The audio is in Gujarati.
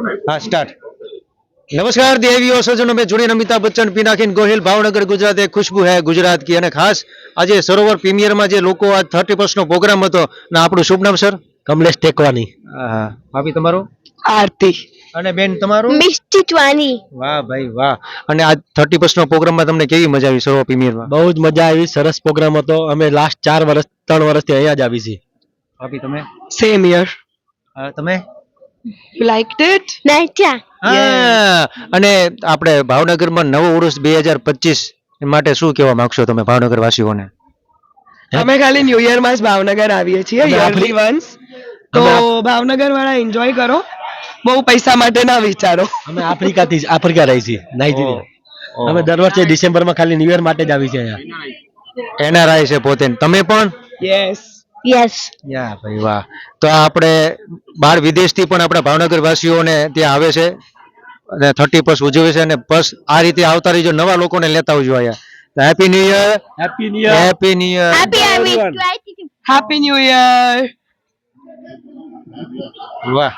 હા સ્ટાર્ટ. નમસ્કાર દેવીઓ સજ્જનો મેં जुड़े अमिताभ बच्चन पिनाकिन गोहिल भावनगर गुजरात एक खुशबू है गुजरात की અને ખાસ આજે સરોવર પ્રીમિયરમાં જે લોકો આ 31st નો પ્રોગ્રામ હતો ને આપણું શુભ નામ સર કમલેશ ટેકવાની. હા ભાભી તમારું આરતી અને બેન તમારું મિષ્ટી ટ્વાની વાહ ભાઈ વાહ અને આ 31st નો પ્રોગ્રામમાં તમને કેવી મજા આવી સરોવર પ્રીમિયરમાં બહુ જ મજા આવી, સરસ પ્રોગ્રામ હતો. અમે લાસ્ટ 3 વર્ષથી અહીંયા જ આવી છીએ. ભાભી તમે સેમ યર તમે યુ લાઇક્ડ ઇટ નાઇટા હા અને આપણે ભાવનગરમાં નવું વર્ષ 2025 માટે શું કહેવા માંગશો તમે ભાવનગર વાસીઓને અમે ખાલી ન્યુ યર માં જ ભાવનગર આવીએ છીએ અમે યરલી વન્સ તો ભાવનગર વાળા એન્જોય કરો, બહુ પૈસા માટે ના વિચારો. અમે આફ્રિકા રહી છીએ, નાઇજીરિયા. અમે દર વર્ષે ડિસેમ્બરમાં ખાલી ન્યુ યર માટે જ આવી છે અહીંયા. એનઆરઆઈ છે પોતે તમે પણ યસ યસ યા ભાઈ વાહ તો આ આપણે બહાર વિદેશથી પણ આપણા ભાવનગર વાસીઓને ત્યાં આવે છે અને 31 ઉજવે છે અને બસ આ રીતે આવતા રહીજો, નવા લોકોને લેતા આવજો અહીંયા. Happy new year. Happy new year. Happy new year. Happy new year. વાહ